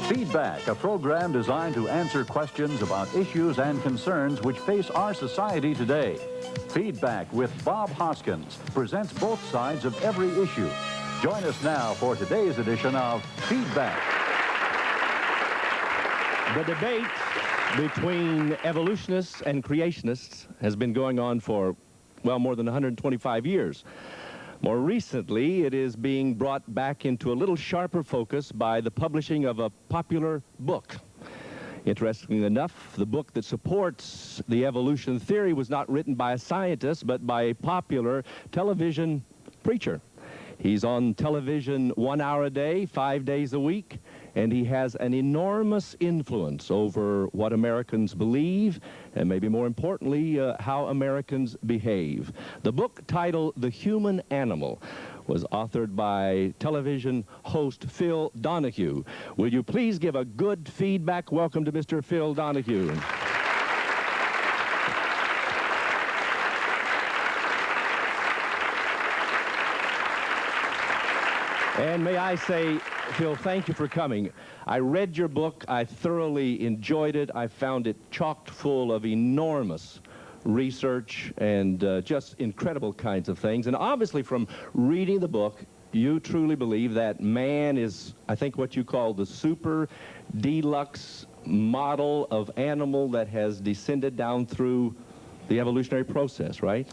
Feedback, a program designed to answer questions about issues and concerns which face our society today. Feedback with Bob Hoskins presents both sides of every issue. Join us now for today's edition of Feedback. The debate between evolutionists and creationists has been going on for, well, more than 125 years. More recently, it is being brought back into a little sharper focus by the publishing of a popular book. Interestingly enough, the book that supports the evolution theory was not written by a scientist, but by a popular television preacher. He's on television 1 hour a day, 5 days a week, and he has an enormous influence over what Americans believe, and maybe more importantly, how Americans behave. The book titled The Human Animal was authored by television host Phil Donahue. Will you please give a good feedback welcome to Mr. Phil Donahue? And may I say, Phil, thank you for coming. I read your book. I thoroughly enjoyed it. I found it chock full of enormous research and just incredible kinds of things. And obviously from reading the book, you truly believe that man is, I think, what you call the super deluxe model of animal that has descended down through the evolutionary process, right?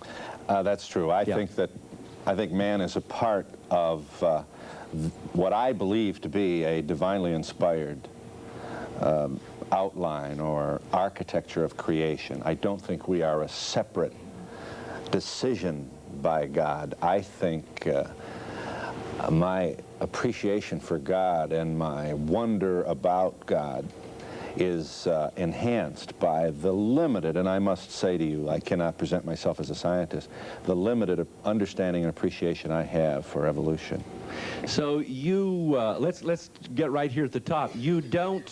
That's true. I think man is a part of what I believe to be a divinely inspired outline or architecture of creation. I don't think we are a separate decision by God. I think my appreciation for God and my wonder about God is enhanced by the limited, and I must say to you, I cannot present myself as a scientist, the limited understanding and appreciation I have for evolution. So you, let's get right here at the top. You don't,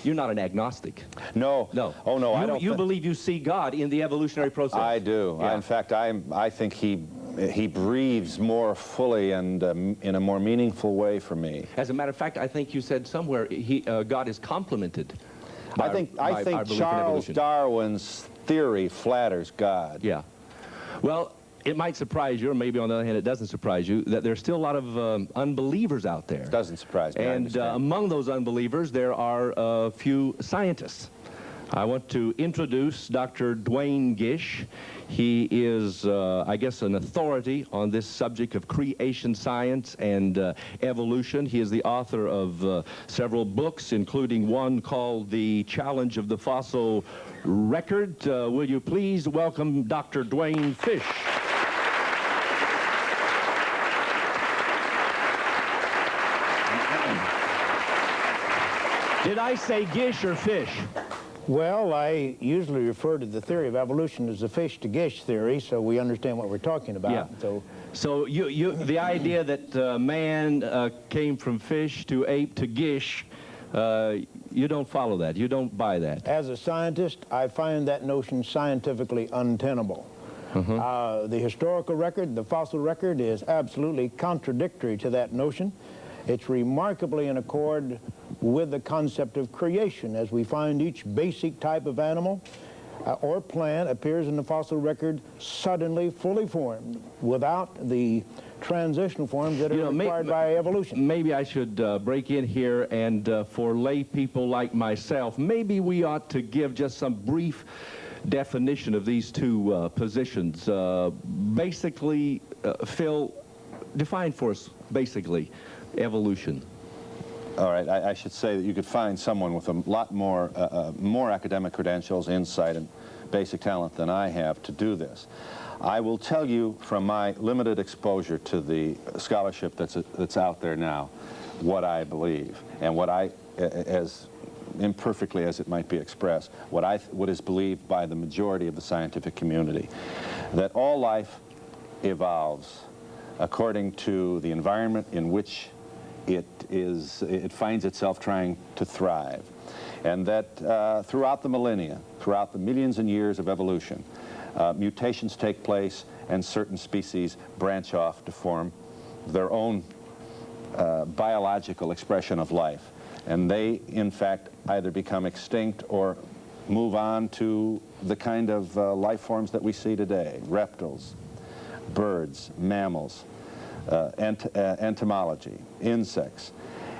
you're not an agnostic. No. No. Oh, no, I don't. You believe you see God in the evolutionary process. I do. Yeah. In fact, I think he breathes more fully and in a more meaningful way for me. As a matter of fact, I think you said somewhere God is complemented. I think Charles Darwin's theory flatters God. Yeah. Well, it might surprise you, or maybe on the other hand it doesn't surprise you, that there's still a lot of unbelievers out there. It doesn't surprise me. And among those unbelievers, there are a few scientists. I want to introduce Dr. Duane Gish. He is, I guess, an authority on this subject of creation science and evolution. He is the author of several books, including one called The Challenge of the Fossil Record. Will you please welcome Dr. Duane Fish? Did I say Gish or Fish? Well, I usually refer to the theory of evolution as the fish to Gish theory, so we understand what we're talking about. Yeah. So the idea that man came from fish to ape to Gish, you don't follow that. You don't buy that. As a scientist, I find that notion scientifically untenable. The historical record, the fossil record, is absolutely contradictory to that notion. It's remarkably in accord with the concept of creation, as we find each basic type of animal or plant appears in the fossil record suddenly fully formed without the transitional forms that are required by evolution. Maybe I should break in here, and for lay people like myself, maybe we ought to give just some brief definition of these two positions. Basically, Phil, define for us, basically, evolution. All right, I should say that you could find someone with a lot more academic credentials, insight, and basic talent than I have to do this. I will tell you from my limited exposure to the scholarship that's out there now what I believe, and what as imperfectly as it might be expressed, what is believed by the majority of the scientific community, that all life evolves according to the environment in which it finds itself trying to thrive, and that throughout the millennia, throughout the millions and years of evolution, mutations take place and certain species branch off to form their own biological expression of life. And they, in fact, either become extinct or move on to the kind of life forms that we see today: reptiles, birds, mammals, entomology, insects.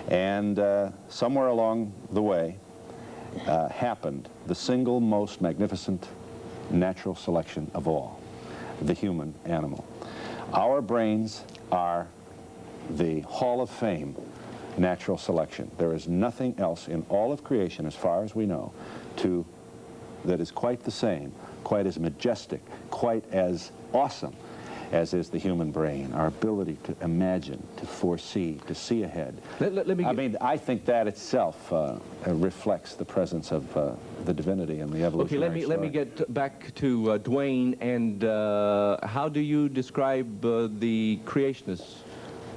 And somewhere along the way happened the single most magnificent natural selection of all, the human animal. Our brains are the Hall of Fame natural selection. There is nothing else in all of creation, as far as we know, that is quite the same, quite as majestic, quite as awesome as is the human brain. Our ability to imagine, to foresee, to see ahead. I think that itself reflects the presence of the divinity and the evolutionary story. Let me get back to Duane, and how do you describe the creationists?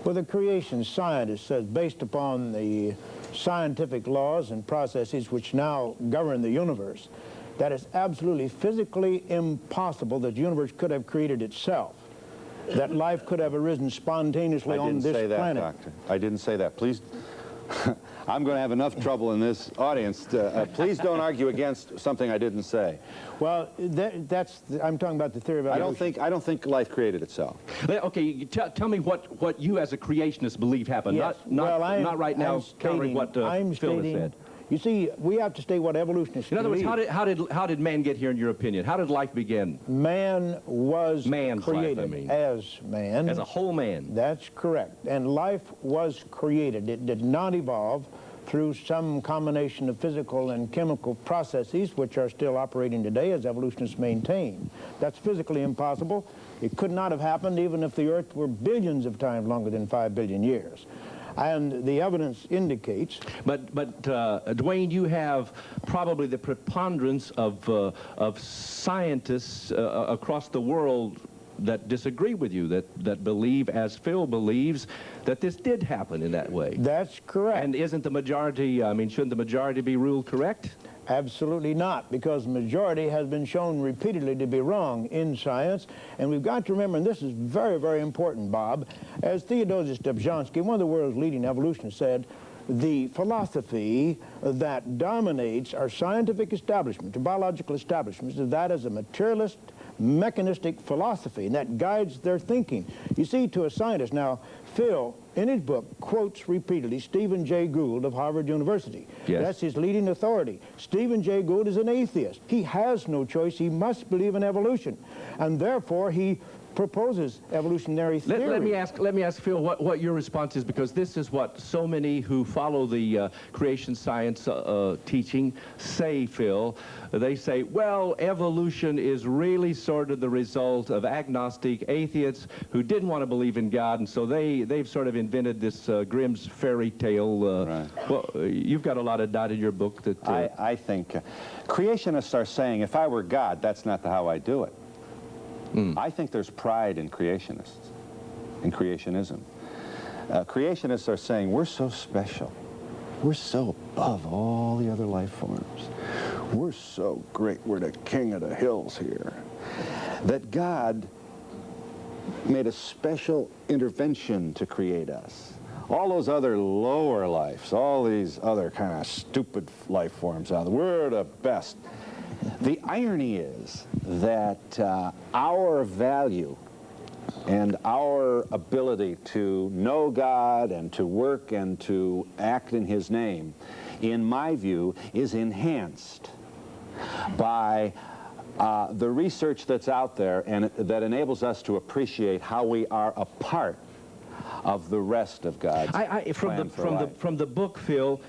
Well, the creation scientist says, based upon the scientific laws and processes which now govern the universe, that it's absolutely physically impossible that the universe could have created itself, that life could have arisen spontaneously on this planet. I didn't say that, Doctor. I didn't say that. Please, I'm going to have enough trouble in this audience. Please don't argue against something I didn't say. Well, I'm talking about the theory of evolution. I don't think life created itself. Okay, tell me what you as a creationist believe happened. Yes. Not right now countering what Phil has said. You see, we have to state what evolutionists In other words, believe. how did man get here, in your opinion? How did life begin? Man was created as man. As a whole man. That's correct. And life was created. It did not evolve through some combination of physical and chemical processes which are still operating today, as evolutionists maintain. That's physically impossible. It could not have happened even if the Earth were billions of times longer than 5 billion years. And the evidence indicates... But Duane, you have probably the preponderance of scientists across the world that disagree with you, that believe, as Phil believes, that this did happen in that way. That's correct. And isn't the majority, shouldn't the majority be ruled correct? Absolutely not, because the majority has been shown repeatedly to be wrong in science. And we've got to remember, and this is very, very important, Bob, as Theodosius Dobzhansky, one of the world's leading evolutionists, said, the philosophy that dominates our scientific establishment, our biological establishments, is that as a materialist, mechanistic philosophy, and that guides their thinking. You see, to a scientist, now, Phil, in his book, quotes repeatedly Stephen Jay Gould of Harvard University. Yes. That's his leading authority. Stephen Jay Gould is an atheist. He has no choice. He must believe in evolution. And therefore, he proposes evolutionary theory. Let me ask Phil what your response is, because this is what so many who follow the creation science teaching say, Phil. They say, well, evolution is really sort of the result of agnostic atheists who didn't want to believe in God, and so they've sort of invented this Grimm's fairy tale. Right. Well, you've got a lot of that in your book. That I think creationists are saying, if I were God, that's not how I do it. I think there's pride in creationists, in creationism. Creationists are saying, we're so special. We're so above all the other life forms. We're so great. We're the king of the hills here. That God made a special intervention to create us. All those other lower lives, all these other kind of stupid life forms out there, we're the best. The irony is that our value and our ability to know God and to work and to act in His name, in my view, is enhanced by the research that's out there and that enables us to appreciate how we are a part of the rest of God's plan for life. From the book, Phil,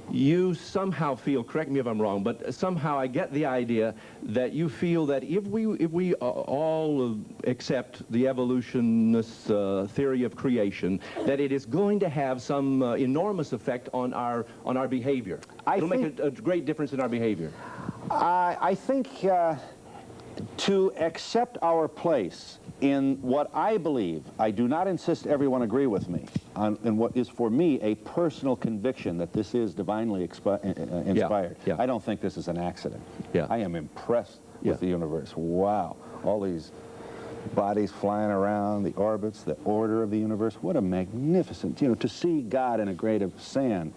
you somehow feel, correct me if I'm wrong, but somehow I get the idea that you feel that if we all accept the evolutionist theory of creation, that it is going to have some enormous effect on our behavior. It'll make a great difference in our behavior. I think to accept our place in what I believe, I do not insist everyone agree with me, in what is for me a personal conviction that this is divinely inspired. Yeah. I don't think this is an accident. Yeah. I am impressed with the universe. Wow, all these bodies flying around, the orbits, the order of the universe. What a magnificent, to see God in a grain of sand.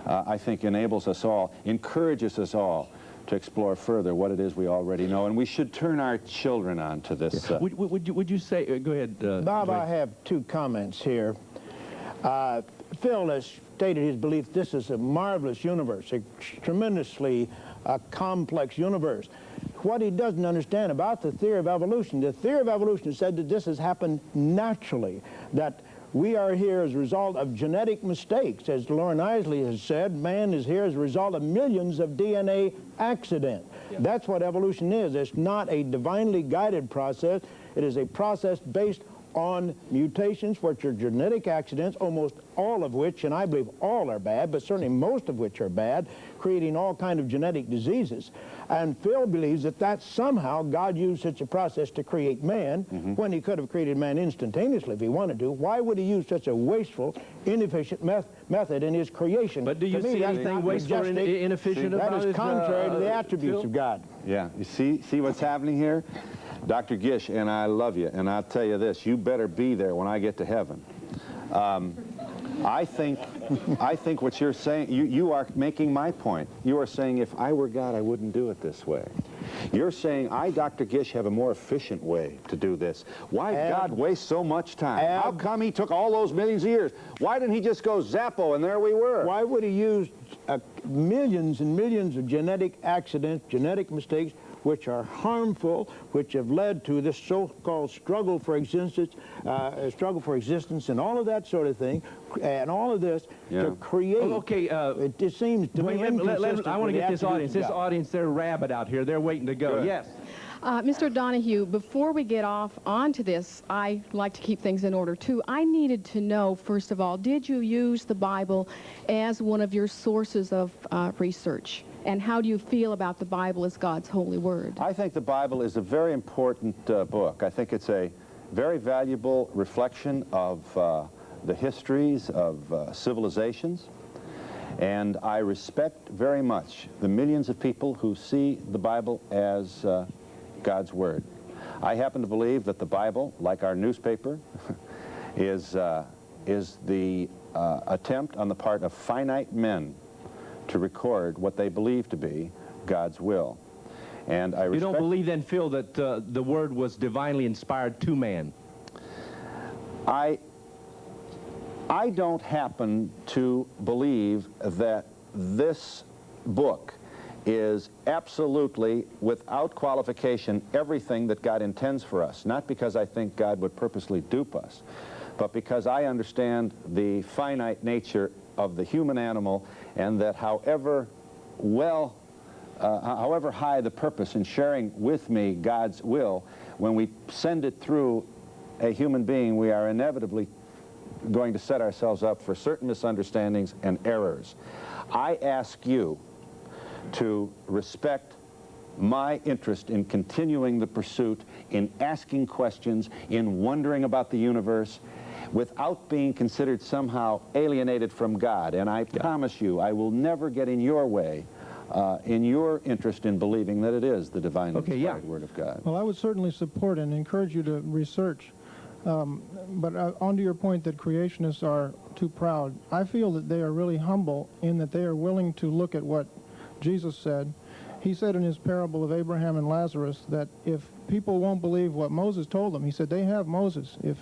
I think enables us all, encourages us all to explore further what it is we already know, and we should turn our children on to this. Would you say, go ahead, Bob, Duane. I have two comments here. Phil has stated his belief this is a marvelous universe, a tremendously complex universe. What he doesn't understand about the theory of evolution said that this has happened naturally, that we are here as a result of genetic mistakes. As Lauren Isley has said, man is here as a result of millions of DNA accidents. Yeah. That's what evolution is. It's not a divinely guided process. It is a process based on mutations, which are genetic accidents, almost all of which, and I believe all are bad, but certainly most of which are bad, creating all kinds of genetic diseases. And Phil believes that somehow God used such a process to create man when he could have created man instantaneously if he wanted to. Why would he use such a wasteful, inefficient method in his creation? But do you see anything wasteful or inefficient about it? That is contrary to the attributes of God. Yeah, you see what's happening here? Dr. Gish, and I love you, and I'll tell you this, you better be there when I get to heaven. I think what you're saying, you are making my point. You are saying if I were God, I wouldn't do it this way. You're saying I, Dr. Gish, have a more efficient way to do this. Why did God waste so much time? How come he took all those millions of years? Why didn't he just go Zappo and there we were? Why would he use millions and millions of genetic accidents, genetic mistakes, which are harmful, which have led to this so-called struggle for existence, and all of that sort of thing, and all of this to create. Okay, it just seems to me inconsistent. I want to get this audience. This audience, they're rabid out here. They're waiting to go. Good. Yes. Mr. Donahue, before we get off onto this, I like to keep things in order too. I needed to know, first of all, did you use the Bible as one of your sources of research? And how do you feel about the Bible as God's holy word? I think the Bible is a very important book. I think it's a very valuable reflection of the histories of civilizations. And I respect very much the millions of people who see the Bible as God's word. I happen to believe that the Bible, like our newspaper, is the attempt on the part of finite men to record what they believe to be God's will. And I respect... You don't believe then, Phil, that the word was divinely inspired to man? I don't happen to believe that this book is absolutely, without qualification, everything that God intends for us. Not because I think God would purposely dupe us, but because I understand the finite nature of the human animal, and that however high the purpose in sharing with me God's will, when we send it through a human being, we are inevitably going to set ourselves up for certain misunderstandings and errors. I ask you to respect my interest in continuing the pursuit, in asking questions, in wondering about the universe, without being considered somehow alienated from God. And I promise you, I will never get in your way, in your interest in believing that it is the divine inspired Word of God. Well, I would certainly support and encourage you to research. But onto your point that creationists are too proud, I feel that they are really humble in that they are willing to look at what Jesus said. He said in his parable of Abraham and Lazarus that if people won't believe what Moses told them, he said they have Moses. If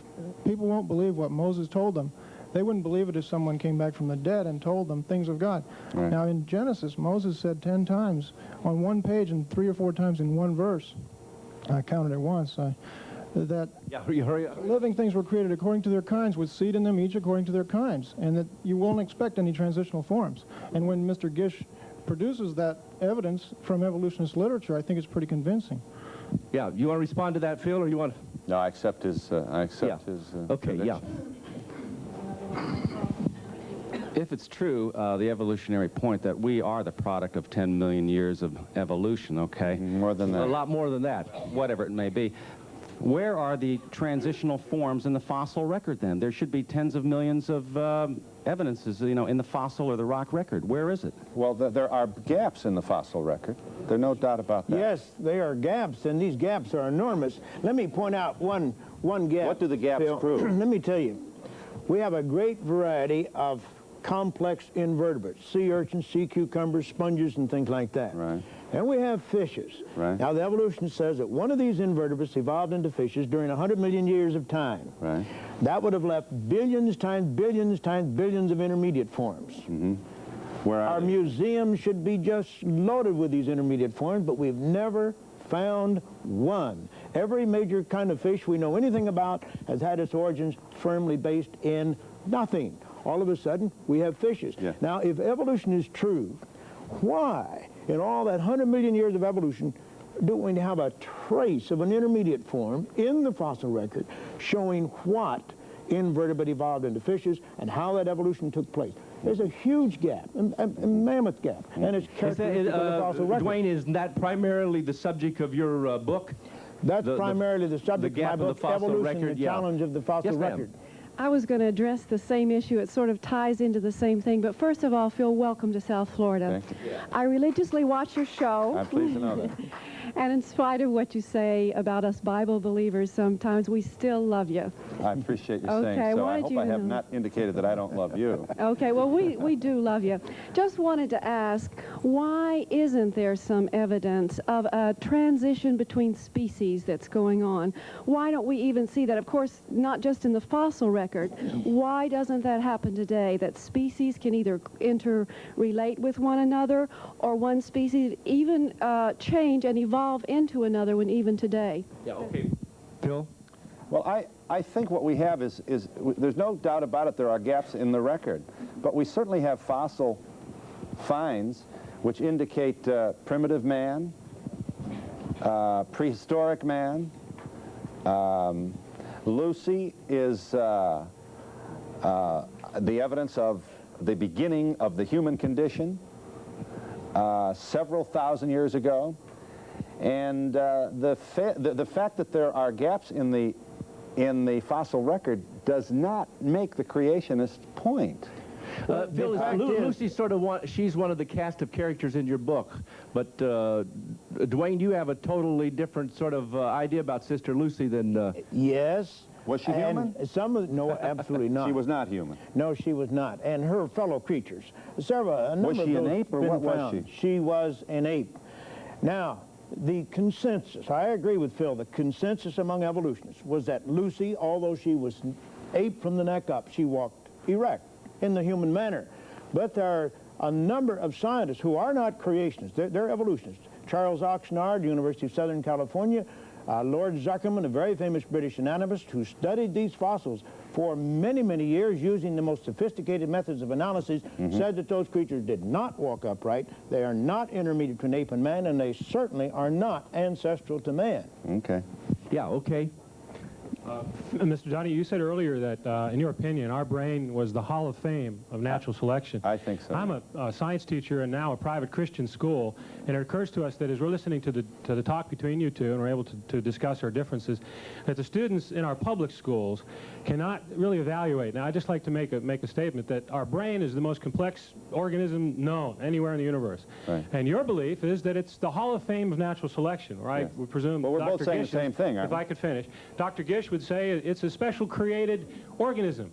people won't believe what Moses told them, they wouldn't believe it if someone came back from the dead and told them things of God. Right. Now in Genesis, Moses said 10 times on one page and 3 or 4 times in one verse, I counted it once, that living things were created according to their kinds, with seed in them, each according to their kinds, and that you won't expect any transitional forms. And when Mr. Gish produces that evidence from evolutionist literature, I think it's pretty convincing. Yeah, you want to respond to that, Phil, or you want to... No, I accept his, his okay, conviction. If it's true, the evolutionary point that we are the product of 10 million years of evolution, okay? More than that. A lot more than that. Whatever it may be. Where are the transitional forms in the fossil record then? There should be tens of millions of evidences, you know, in the fossil or the rock record. Where is it? Well, there are gaps in the fossil record. There's no doubt about that. Yes, there are gaps, and these gaps are enormous. Let me point out one gap. What do the gaps Phil. prove? Let me tell you. We have a great variety of complex invertebrates, sea urchins, sea cucumbers, sponges, and things like that. Right. And we have fishes. Right. Now, the evolution says that one of these invertebrates evolved into fishes during 100 million years of time. Right. That would have left billions times billions times billions of intermediate forms. Mm-hmm. Where are Our they? museum should be just loaded with these intermediate forms, but we've never found one. Every major kind of fish we know anything about has had its origins firmly based in nothing. All of a sudden, we have fishes. Yeah. Now, if evolution is true, why, in all that 100 million years of evolution, do we have a trace of an intermediate form in the fossil record showing what invertebrate evolved into fishes and how that evolution took place? There's a huge gap, a mammoth gap, and it's characteristic of the fossil record. Duane, is that primarily the subject of your book? That's primarily the subject gap of my in the book, fossil Evolution, record, the yeah. Challenge of the Fossil Yes, ma'am. Record. I was going to address the same issue. It sort of ties into the same thing. But first of all, Phil, welcome to South Florida. Thank you. I religiously watch your show. I'm pleased to know that. And in spite of what you say about us Bible believers, sometimes we still love you. I appreciate you Okay, saying so. I wanted hope you I to have know. not indicated that I don't love you. Okay, well, we do love you. Just wanted to ask, why isn't there some evidence of a transition between species that's going on? Why don't we even see that? Of course, not just in the fossil record. Why doesn't that happen today, that species can either interrelate with one another or one species even change and evolve into another one even today? Yeah, okay. Phil? Well, I think what we have is there's no doubt about it, there are gaps in the record. But we certainly have fossil finds which indicate primitive man, prehistoric man. Lucy is the evidence of the beginning of the human condition several thousand years ago. And the fact that there are gaps in the fossil record does not make the creationist point. Phil, Lucy's sort of she's one of the cast of characters in your book, but Duane, you have a totally different sort of idea about Sister Lucy than... Yes. Was she human? No, absolutely not. She was not human. No, she was not. And her fellow creatures. A number Was she of an those ape or been what was found. she? She was an ape. Now, the consensus, I agree with Phil, the consensus among evolutionists was that Lucy, although she was ape from the neck up, she walked erect in the human manner. But there are a number of scientists who are not creationists, they're evolutionists. Charles Oxnard, University of Southern California, Lord Zuckerman, a very famous British anatomist who studied these fossils for many, many years using the most sophisticated methods of analysis, said that those creatures did not walk upright, they are not intermediate between ape and man, and they certainly are not ancestral to man. Okay. Yeah, okay. Mr. Donahue, you said earlier that, in your opinion, our brain was the Hall of Fame of natural selection. I think so. I'm a science teacher and now a private Christian school, and it occurs to us that as we're listening to the talk between you two and we're able to discuss our differences, that the students in our public schools cannot really evaluate. Now, I'd just like to make a statement that our brain is the most complex organism known anywhere in the universe. Right. And your belief is that it's the Hall of Fame of natural selection, right? Yes. We presume. Well, we're both Dr. saying the Gish same thing, aren't if we? I could finish. Dr. Gish would say it's a special created organism,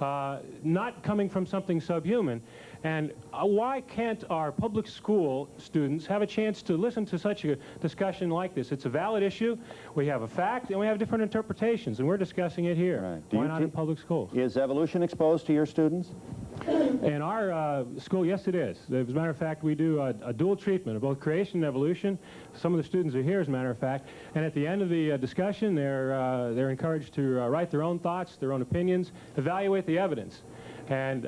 not coming from something subhuman. And why can't our public school students have a chance to listen to such a discussion like this? It's a valid issue. We have a fact, and we have different interpretations, and we're discussing it here. Right. Why not in public schools? Is evolution exposed to your students? In our school, yes, it is. As a matter of fact, we do a dual treatment of both creation and evolution. Some of the students are here, as a matter of fact. And at the end of the discussion, they're encouraged to write their own thoughts, their own opinions, evaluate the evidence. And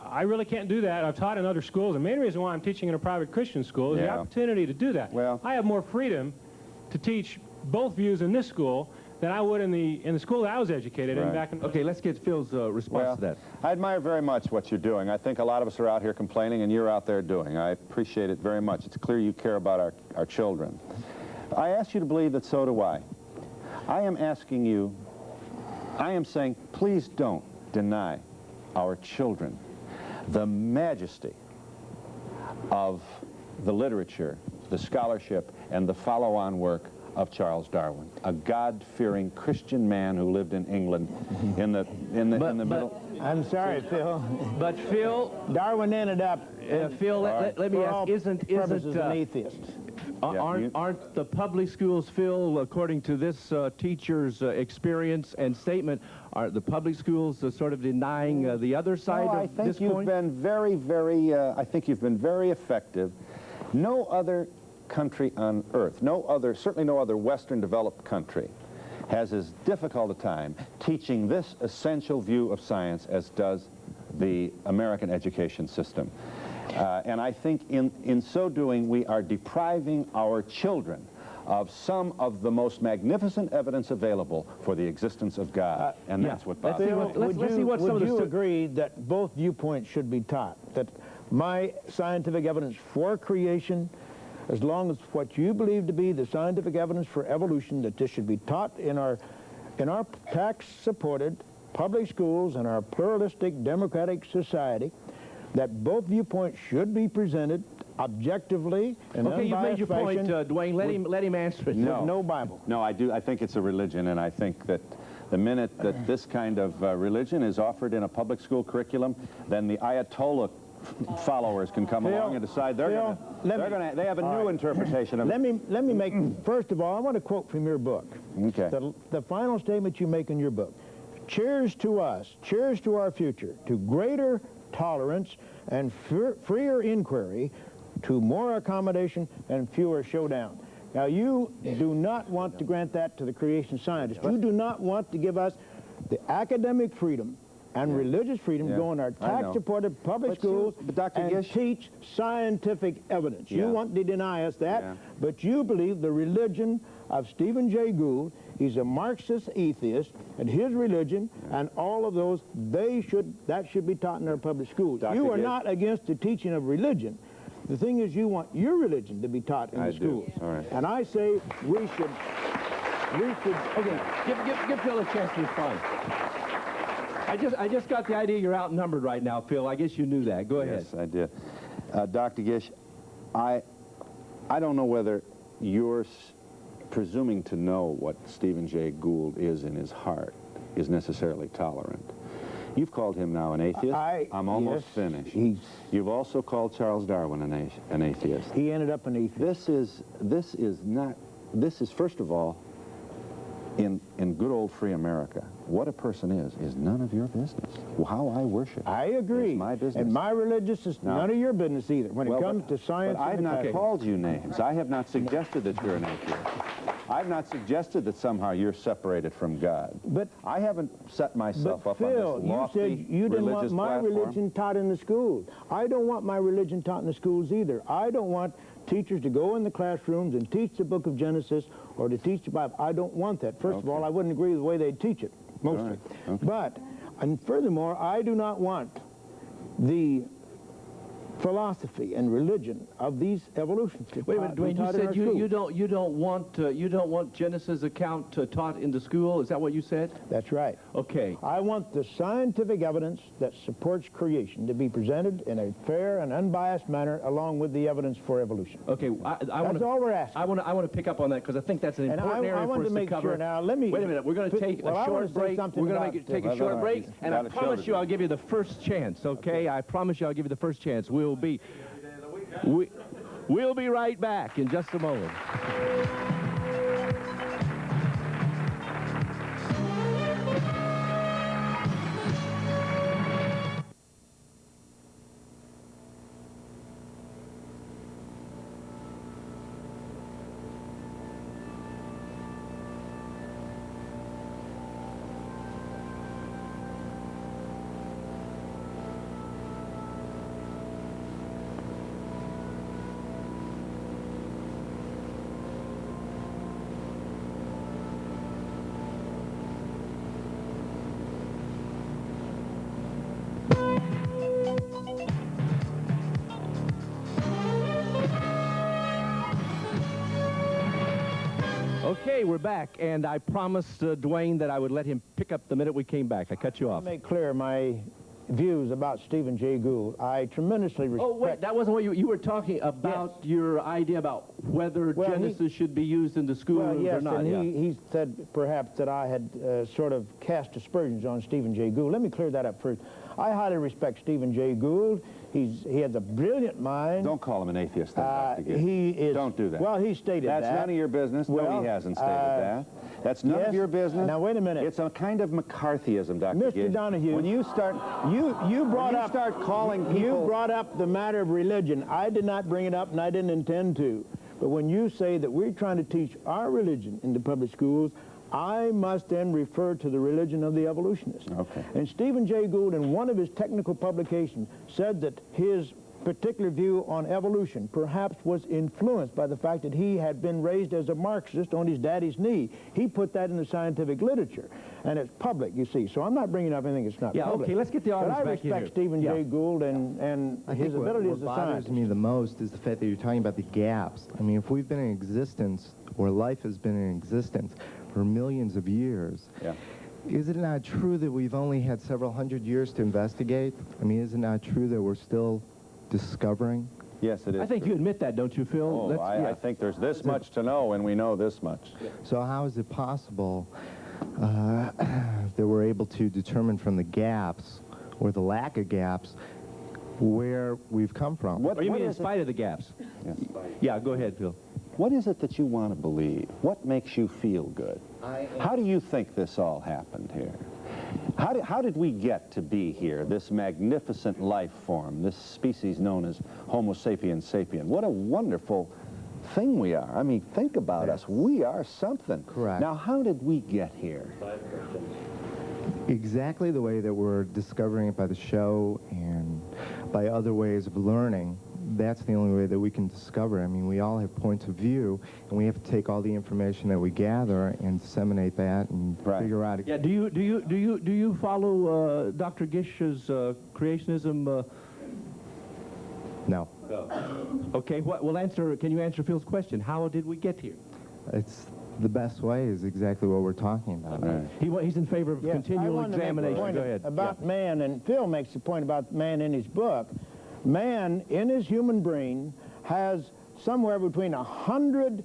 I really can't do that. I've taught in other schools. The main reason why I'm teaching in a private Christian school is the opportunity to do that. Well, I have more freedom to teach both views in this school than I would in the school that I was educated in back in... Okay, let's get Phil's response to that. I admire very much what you're doing. I think a lot of us are out here complaining, and you're out there doing. I appreciate it very much. It's clear you care about our children. I ask you to believe that so do I. I am asking you, I am saying, please don't deny our children the majesty of the literature, the scholarship, and the follow-on work of Charles Darwin, a God-fearing Christian man who lived in England in the middle. I'm sorry, Phil. But Phil, Darwin ended up, Phil, let me for ask, all purposes, an atheist. Aren't the public schools, Phil, according to this teacher's experience and statement, are the public schools sort of denying the other side of this point? I think you've been very effective. No other country on earth, certainly no other Western developed country, has as difficult a time teaching this essential view of science as does the American education system. And I think in so doing, we are depriving our children of some of the most magnificent evidence available for the existence of God. And that's what bothers me. Would you agree that both viewpoints should be taught? That my scientific evidence for creation, as long as what you believe to be the scientific evidence for evolution, that this should be taught in our tax-supported public schools and our pluralistic democratic society, that both viewpoints should be presented objectively and okay, you've made your point, Duane. Let him answer it. No Bible. No, I do. I think it's a religion, and I think that the minute that this kind of religion is offered in a public school curriculum, then the Ayatollah followers can come along and decide they have a new interpretation of it. Let me make, first of all, I want to quote from your book. Okay. The final statement you make in your book. Cheers to us, cheers to our future, to greater tolerance and freer inquiry, to more accommodation and fewer showdown. Now, you do not want to grant that to the creation scientists. You do not want to give us the academic freedom and religious freedom to go in our tax-supported public schools and teach scientific evidence. You want to deny us that, but you believe the religion of Stephen Jay Gould, he's a Marxist atheist, and his religion and all of those, that should be taught in our public schools. You are not against the teaching of religion. The thing is, you want your religion to be taught in the schools. All right. And I say we should, okay, give Phil a chance to respond. I just got the idea you're outnumbered right now, Phil. I guess you knew that. Go ahead. Yes, I did. Dr. Gish, I don't know whether you're presuming to know what Stephen Jay Gould is in his heart is necessarily tolerant. You've called him now an atheist. I'm almost finished. You've also called Charles Darwin an atheist. He ended up an atheist. This is first of all, in good old free America, what a person is none of your business. How I worship. I agree. It's my business. And my religious is none of your business either when it comes to science. But I've not called you names. I have not suggested that you're an atheist. I've not suggested that somehow you're separated from God. But I haven't set myself up Phil, on this lofty you said you didn't want my platform. religion taught in the schools. I don't want my religion taught in the schools either. I don't want teachers to go in the classrooms and teach the book of Genesis or to teach the Bible. I don't want that. First of all, I wouldn't agree with the way they teach it, mostly. Right. Okay. But, and furthermore, I do not want the philosophy and religion of these evolutionists. Wait a minute, Duane. You said you don't want Genesis account taught in the school. Is that what you said? That's right. Okay. I want the scientific evidence that supports creation to be presented in a fair and unbiased manner, along with the evidence for evolution. Okay. That's all we're asking. I want to pick up on that because I think that's an important area for us to cover. Sure now. Let me. Wait a minute. We're going to take a short break. We're going to take a short break, and I promise you I'll give you the first chance. Okay. I promise you I'll give you the first chance. We'll be right back in just a moment. Okay, we're back, and I promised Duane that I would let him pick up the minute we came back. I cut you off. To make clear, my views about Stephen Jay Gould. I tremendously respect... Oh, wait, that wasn't what you were talking about, your idea about whether Genesis should be used in the schools yes, or not. And he said perhaps that I had sort of cast aspersions on Stephen Jay Gould. Let me clear that up first. I highly respect Stephen Jay Gould. He has a brilliant mind. Don't call him an atheist, then, Dr. Gish. He is... Don't do that. Well, he stated that. That's none of your business. Well, no, he hasn't stated that. That's none of your business. Now, wait a minute. It's a kind of McCarthyism, Dr. Gish. Mr. Donahue, when you start... You brought up... start calling people... You brought up the matter of religion. I did not bring it up, and I didn't intend to. But when you say that we're trying to teach our religion in the public schools, I must then refer to the religion of the evolutionists. Okay. And Stephen Jay Gould, in one of his technical publications, said that his particular view on evolution perhaps was influenced by the fact that he had been raised as a Marxist on his daddy's knee. He put that in the scientific literature, and it's public, you see. So I'm not bringing up anything that's not public. Okay, let's get the audience back in here. But I respect Stephen Jay Gould and his ability as a scientist. What bothers me the most is the fact that you're talking about the gaps. I mean, if we've been in existence, or life has been in existence for millions of years, is it not true that we've only had several hundred years to investigate? I mean, is it not true that we're still discovering? Yes, it is. I think you admit that, don't you, Phil? Oh, I think there's this much to know, and we know this much. So how is it possible that we're able to determine from the gaps, or the lack of gaps, where we've come from? What you mean in spite of the gaps? Yes. Yeah, go ahead, Phil. What is it that you want to believe? What makes you feel good? How do you think this all happened here? How did we get to be here, this magnificent life form, this species known as Homo sapiens sapien? What a wonderful thing we are. I mean, think about us. We are something. Correct. Now, how did we get here? Exactly the way that we're discovering it by the show and by other ways of learning. That's the only way that we can discover. I mean, we all have points of view, and we have to take all the information that we gather and disseminate that and figure out. Yeah. Do you follow Dr. Gish's creationism? No. Okay. Well, can you answer Phil's question? How did we get here? It's the best way is exactly what we're talking about. Right. He's in favor of continual examination. Go ahead. About man, and Phil makes the point about man in his book. Man, in his human brain, has somewhere between about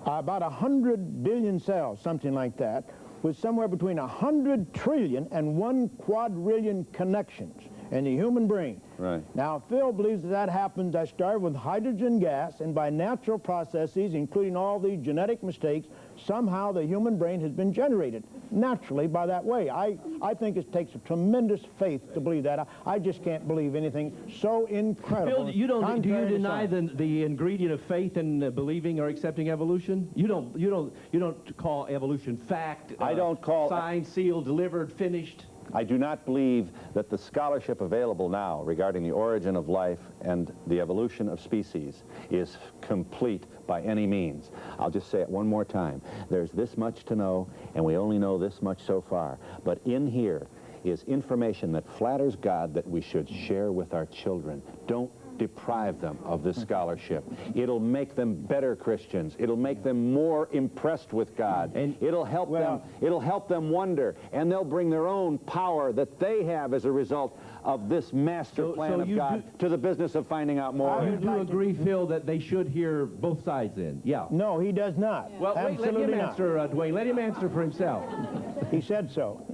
100 billion cells, something like that, with somewhere between 100 trillion and 1 quadrillion connections in the human brain. Right. Now, Phil believes that happens, that started with hydrogen gas, and by natural processes, including all the genetic mistakes, somehow the human brain has been generated naturally by that way. I think it takes a tremendous faith to believe that. I just can't believe anything so incredible. Phil, do you deny the ingredient of faith in believing or accepting evolution? You don't call evolution fact. I don't call signed, sealed, delivered, finished. I do not believe that the scholarship available now regarding the origin of life and the evolution of species is complete by any means. I'll just say it one more time. There's this much to know, and we only know this much so far. But in here is information that flatters God that we should share with our children. Don't deprive them of this scholarship. It'll make them better Christians. It'll make them more impressed with God. And it'll help them wonder, and they'll bring their own power that they have as a result of this master plan of God to the business of finding out more. You do agree, Phil, that they should hear both sides then? Yeah. No, he does not. Well, wait, let him answer, Duane. Let him answer for himself. He said so.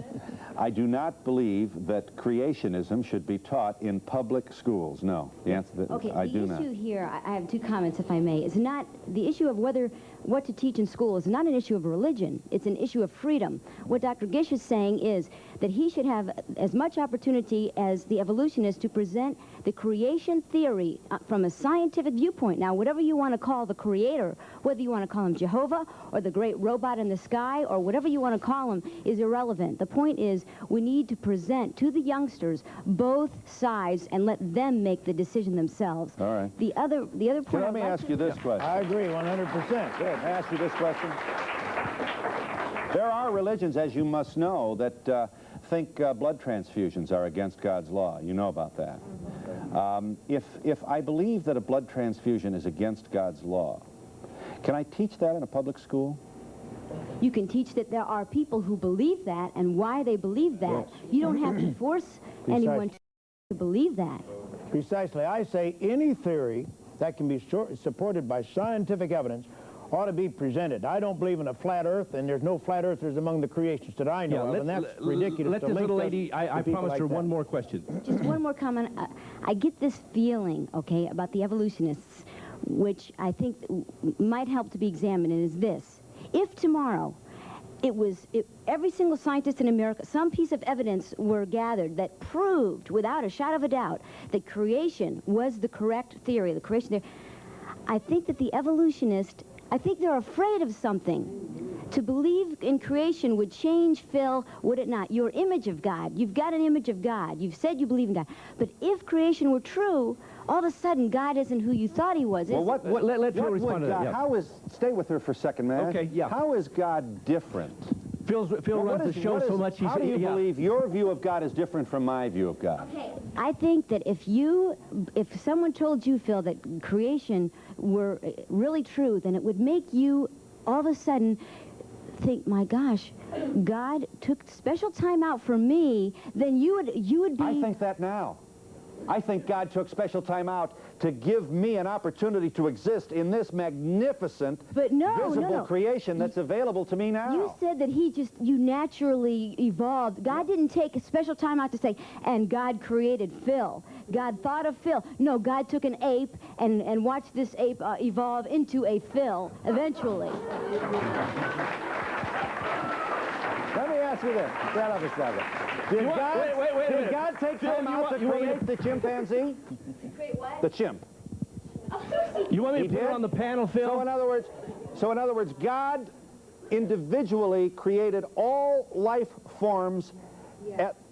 I do not believe that creationism should be taught in public schools. No, the answer is I do not. The issue here, I have two comments, if I may, is not the issue of what to teach in school is not an issue of religion. It's an issue of freedom. What Dr. Gish is saying is that he should have as much opportunity as the evolutionist to present the creation theory from a scientific viewpoint. Now, whatever you want to call the creator, whether you want to call him Jehovah or the great robot in the sky or whatever you want to call him, is irrelevant. The point is we need to present to the youngsters both sides and let them make the decision themselves. All right. The other point. Let me ask you this question. I agree 100%. Good. I ask you this question. There are religions, as you must know, that think blood transfusions are against God's law. You know about that. If I believe that a blood transfusion is against God's law, can I teach that in a public school? You can teach that there are people who believe that and why they believe that. Yes. You don't have to force anyone to believe that. Precisely. I say any theory that can be supported by scientific evidence ought to be presented. I don't believe in a flat earth, and there's no flat earthers among the creationists that I know of, and that's ridiculous. Let this little lady, I promised her one more question. Just one more comment. I get this feeling, okay, about the evolutionists, which I think might help to be examined, and is this. If tomorrow every single scientist in America, some piece of evidence were gathered that proved, without a shadow of a doubt, that creation was the correct theory, the creation theory, I think that the evolutionists, I think they're afraid of something. To believe in creation would change, Phil, would it not? Your image of God. You've got an image of God. You've said you believe in God. But if creation were true, all of a sudden God isn't who you thought he was. Well, let Phil respond to that. Yeah. How is, stay with her for a second, man. Okay, yeah. How is God different? Phil runs the show so much. How do you believe your view of God is different from my view of God? Okay, I think that if someone told you, Phil, that creation were really true, then it would make you all of a sudden think, my gosh, God took special time out for me, then you would be... I think that now. I think God took special time out to give me an opportunity to exist in this magnificent, visible creation that's available to me now. You said that you naturally evolved. God didn't take a special time out to say, and God created Phil. God thought of Phil. No, God took an ape and watched this ape evolve into a Phil eventually. Let me ask you this. Did God take time out to create the chimpanzee? Create what? The chimp. You want me to put her on the panel, Phil? So in other words, God individually created all life forms,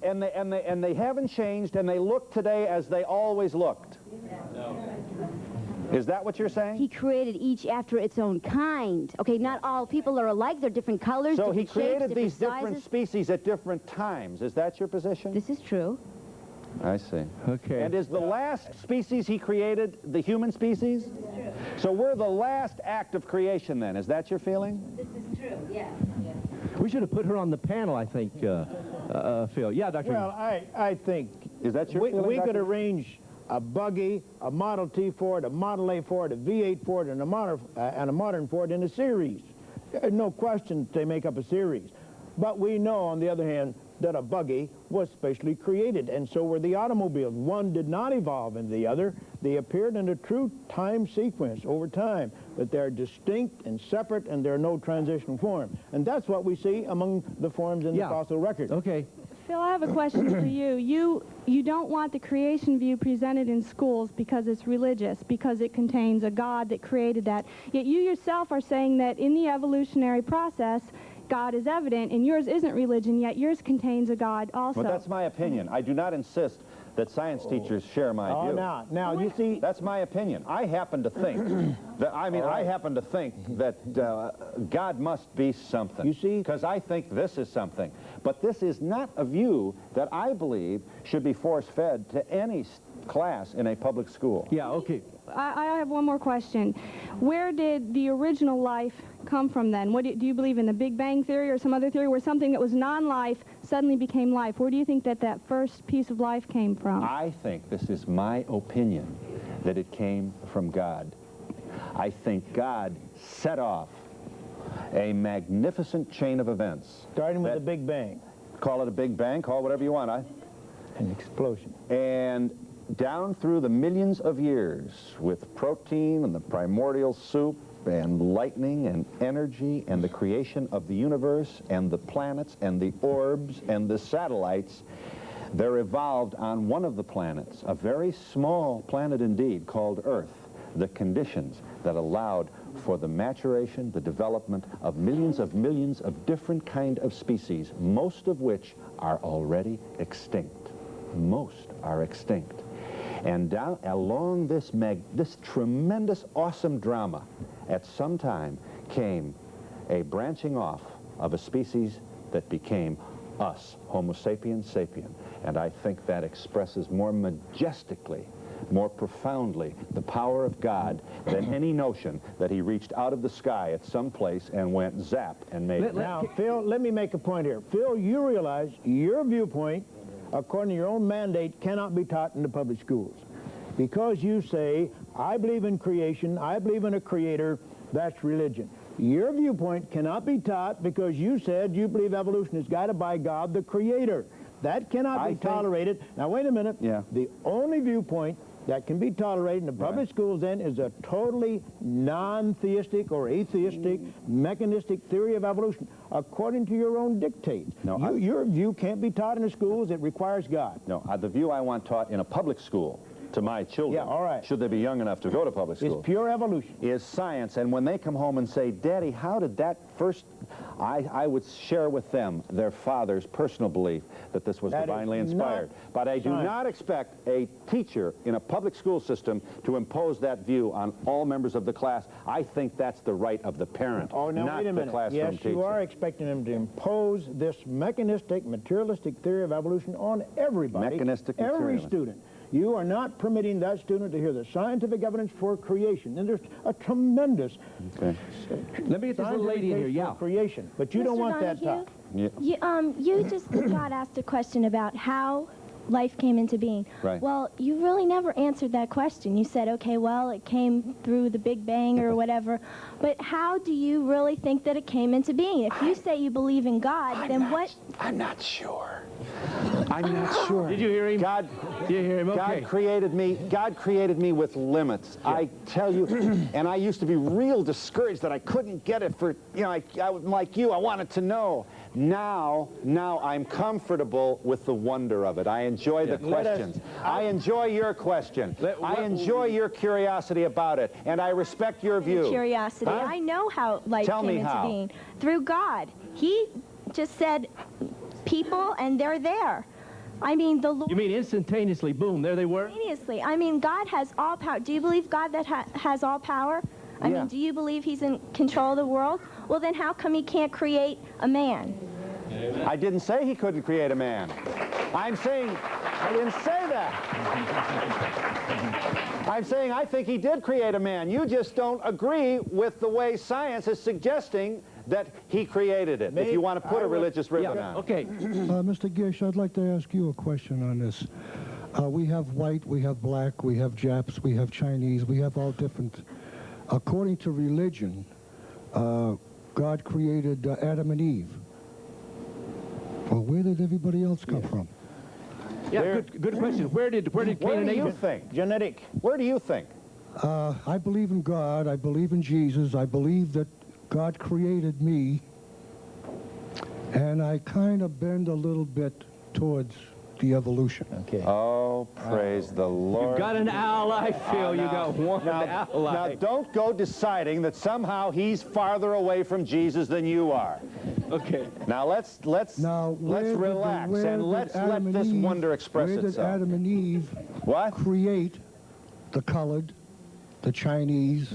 and they haven't changed, and they look today as they always looked. No. Is that what you're saying? He created each after its own kind. Okay, not all people are alike. They're different colors, so different he created shapes, these different different sizes. species at different times. Is that your position? This is true. I see. Okay. And is the last species he created the human species? This is true. So we're the last act of creation then. Is that your feeling? This is true, yeah. We should have put her on the panel, I think, Phil. Yeah, Dr. Well, I think... Is that your feeling, we could Dr. arrange a buggy, a Model T Ford, a Model A Ford, a V8 Ford, and a modern Ford in a series. No question they make up a series. But we know, on the other hand, that a buggy was specially created, and so were the automobiles. One did not evolve into the other. They appeared in a true time sequence over time, but they're distinct and separate, and there are no transitional forms. And that's what we see among the forms in the fossil record. Okay. Phil, I have a question for you. You don't want the creation view presented in schools because it's religious, because it contains a God that created that. Yet you yourself are saying that in the evolutionary process, God is evident, and yours isn't religion, yet yours contains a God also. Well, that's my opinion. I do not insist that science teachers share my view. Now, you see... That's my opinion. I happen to think that, I happen to think that God must be something. You see? Because I think this is something. But this is not a view that I believe should be force-fed to any class in a public school. Yeah, okay. I have one more question. Where did the original life come from then? Do you believe in the Big Bang Theory or some other theory where something that was non-life suddenly became life? Where do you think that first piece of life came from? I think, this is my opinion, that it came from God. I think God set off a magnificent chain of events. Starting with the Big Bang. Call it a Big Bang, call it whatever you want. An explosion. And down through the millions of years, with protein and the primordial soup and lightning and energy and the creation of the universe and the planets and the orbs and the satellites, there evolved on one of the planets, a very small planet indeed, called Earth, the conditions that allowed for the maturation, the development of millions of different kind of species, most of which are already extinct. Most are extinct. And down along this tremendous, awesome drama, at some time came a branching off of a species that became us, Homo sapiens sapien. And I think that expresses more majestically, more profoundly, the power of God than any notion that he reached out of the sky at some place and went zap and made it. Now, Phil, let me make a point here. Phil, you realize your viewpoint according to your own mandate, cannot be taught in the public schools. Because you say, I believe in creation, I believe in a creator, that's religion. Your viewpoint cannot be taught because you said you believe evolution is guided by God, the creator. That cannot be tolerated. Now, wait a minute. Yeah. The only viewpoint that can be tolerated in the public schools then is a totally non-theistic or atheistic mechanistic theory of evolution, according to your own dictate. No, your view can't be taught in the schools. It requires God. No, the view I want taught in a public school to my children, should they be young enough to go to public school, is pure evolution. Is science. And when they come home and say, Daddy, how did that first... I would share with them their father's personal belief that this was divinely inspired. But I do not expect a teacher in a public school system to impose that view on all members of the class. I think that's the right of the parent, not the classroom teacher. Yes, you are expecting them to impose this mechanistic, materialistic theory of evolution on everybody, every student. You are not permitting that student to hear the scientific evidence for creation. And there's a tremendous Let me get this little lady here, for creation, but you don't want that taught. You just got asked a question about how life came into being. Right. Well, you really never answered that question. You said, okay, well, it came through the Big Bang or whatever, but how do you really think that it came into being? If you say you believe in God, then what? I'm not sure. I'm not sure. Did you hear him? God, did you hear him? Okay. God created me with limits. Yeah. I tell you, and I used to be real discouraged that I couldn't get it for, you know, I'm like you, I wanted to know. Now I'm comfortable with the wonder of it. I enjoy the questions. I enjoy your question. I enjoy your curiosity about it, and I respect your view. Curiosity. I know how life came into being. Through God. He just said people, and they're there. I mean, the Lord... You mean instantaneously, boom, there they were? Instantaneously. I mean, God has all power. Do you believe God that has all power? I mean, do you believe he's in control of the world? Well, then how come he can't create a man? I didn't say he couldn't create a man. I'm saying, I didn't say that. I'm saying I think he did create a man. You just don't agree with the way science is suggesting that he created it, if you want to put a religious ribbon on it. Okay. Mr. Gish, I'd like to ask you a question on this. We have white, we have black, we have Japs, we have Chinese, we have all different. According to religion, God created Adam and Eve. Well, where did everybody else come from? Yeah, good question. Where did Cain and Abel? Where do you think? Genetic. Where do you think? I believe in God. I believe in Jesus. I believe that God created me, and I kind of bend a little bit towards the evolution. Okay. Oh, praise the Lord. You've got an ally, Phil. You got one ally. Now, don't go deciding that somehow he's farther away from Jesus than you are. Okay. Now let's relax and let's let this wonder express itself. Where did Adam and Eve create the colored, the Chinese?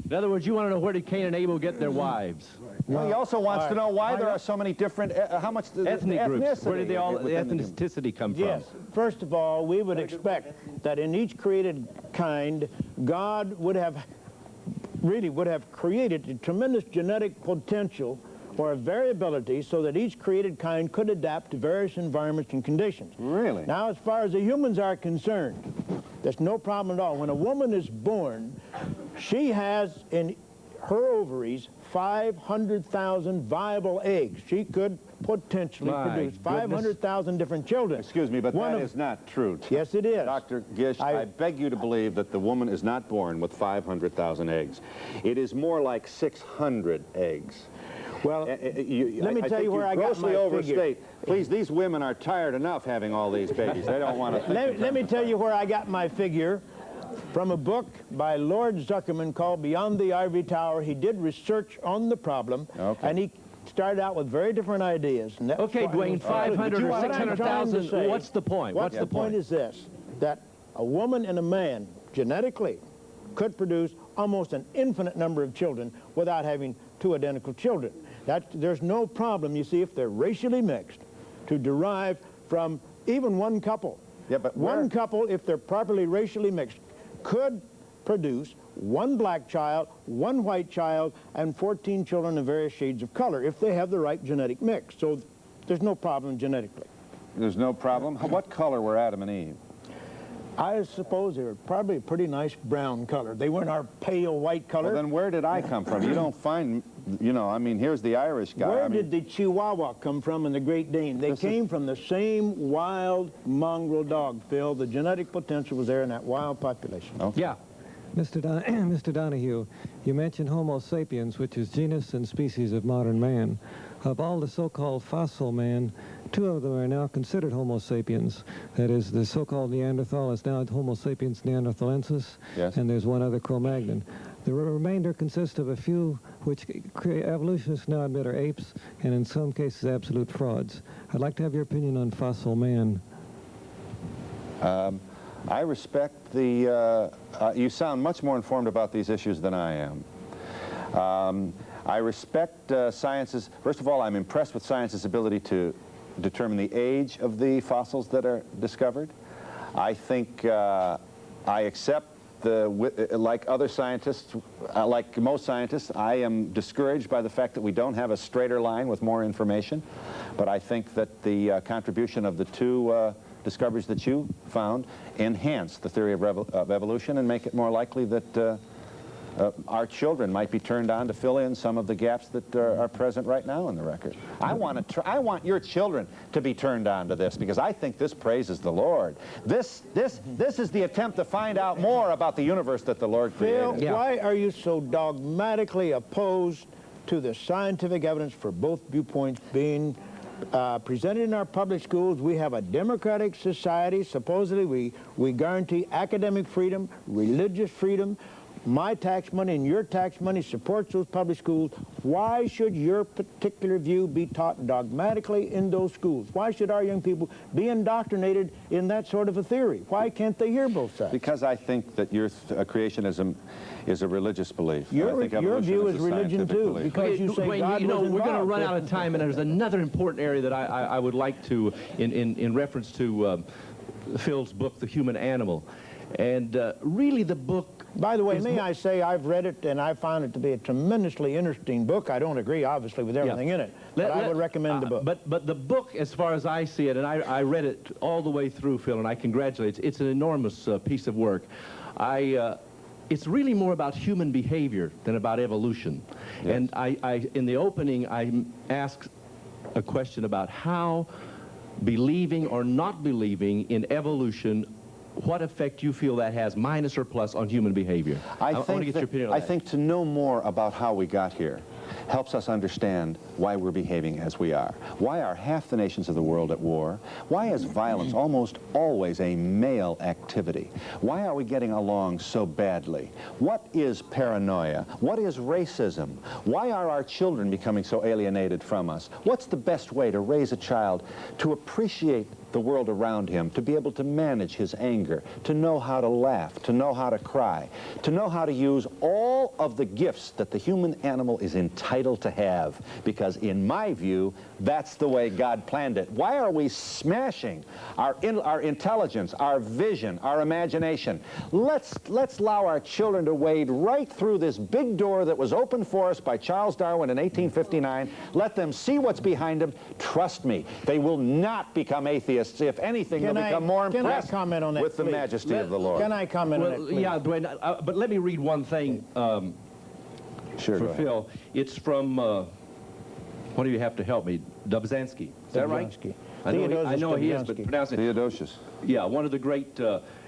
In other words, you want to know where did Cain and Abel get their wives? Well, he also wants to know why there are so many different, how much ethnic groups. Where did the ethnicity come from? Yes. First of all, we would expect that in each created kind, God would have created a tremendous genetic potential or a variability so that each created kind could adapt to various environments and conditions. Really? Now, as far as the humans are concerned, there's no problem at all. When a woman is born, she has in her ovaries 500,000 viable eggs. She could potentially produce 500,000 different children. Excuse me, but that is not true. Yes, it is. Dr. Gish, I beg you to believe that the woman is not born with 500,000 eggs. It is more like 600 eggs. Well, let me tell you where I got my overstate. Please, these women are tired enough having all these babies. They don't want to think Let me tell you where I got my figure. From a book by Lord Zuckerman called Beyond the Ivory Tower. He did research on the problem, and he started out with very different ideas. And okay, Duane, 500 or 600,000, what's the point? What's the point? The point is this, that a woman and a man, genetically, could produce almost an infinite number of children without having two identical children. There's no problem, you see, if they're racially mixed, to derive from even one couple. Yeah, but one couple, if they're properly racially mixed, could produce one black child, one white child, and 14 children of various shades of color if they have the right genetic mix. So there's no problem genetically. There's no problem. What color were Adam and Eve? I suppose they were probably a pretty nice brown color. They weren't our pale white color. Well, then where did I come from? You don't find, you know, I mean, here's the Irish guy. Where did the Chihuahua come from and the Great Dane? They came from the same wild mongrel dog, Phil. The genetic potential was there in that wild population. Okay. Yeah. Mr. Donahue, you mentioned Homo sapiens, which is genus and species of modern man. Of all the so-called fossil man, 2 of them are now considered Homo sapiens. That is, the so-called Neanderthal is now Homo sapiens neanderthalensis, yes. And there's one other Cro-Magnon. The remainder consists of a few which evolutionists now admit are apes, and in some cases absolute frauds. I'd like to have your opinion on fossil man. I respect the, you sound much more informed about these issues than I am. I respect science's, first of all, I'm impressed with science's ability to determine the age of the fossils that are discovered. I think I accept like other scientists, like most scientists, I am discouraged by the fact that we don't have a straighter line with more information. But I think that the contribution of the 2 discoveries that you found enhance the theory of evolution and make it more likely that our children might be turned on to fill in some of the gaps that are present right now in the record. I want your children to be turned on to this, because I think this praises the Lord. This is the attempt to find out more about the universe that the Lord created. Phil, why are you so dogmatically opposed to the scientific evidence for both viewpoints being presented in our public schools? We have a democratic society. Supposedly we guarantee academic freedom, religious freedom. My tax money and your tax money supports those public schools. Why should your particular view be taught dogmatically in those schools? Why should our young people be indoctrinated in that sort of a theory? Why can't they hear both sides? Because I think that your creationism is a religious belief. Your view is religion too, because you say Duane, God you know, was we're going to involved. run out of time, and there's another important area that I would like to, in reference to Phil's book, The Human Animal. And really the book... By the way, may I say I've read it, and I found it to be a tremendously interesting book. I don't agree, obviously, with everything in it, but I would recommend the book. But the book, as far as I see it, and I read it all the way through, Phil, and I congratulate you. It's an enormous piece of work. It's really more about human behavior than about evolution. Yes. And in the opening, I asked a question about how believing or not believing in evolution, what effect you feel that has, minus or plus, on human behavior. I want to get your opinion on that. I think to know more about how we got here helps us understand why we're behaving as we are. Why are half the nations of the world at war? Why is violence almost always a male activity? Why are we getting along so badly? What is paranoia? What is racism? Why are our children becoming so alienated from us? What's the best way to raise a child to appreciate the world around him, to be able to manage his anger, to know how to laugh, to know how to cry, to know how to use all of the gifts that the human animal is entitled to have, because in my view, that's the way God planned it. Why are we smashing our intelligence, our vision, our imagination? Let's allow our children to wade right through this big door that was opened for us by Charles Darwin in 1859. Let them see what's behind them. Trust me, they will not become atheists. If anything, they'll become more impressed comment on that, with the majesty of the Lord. Can I comment on that, please? Yeah, Duane, but let me read one thing sure, for Phil. It's from, what do you have to help me? Dobzhansky. Is that right? I know he is, but pronounce it. Theodosius. Yeah, one of the great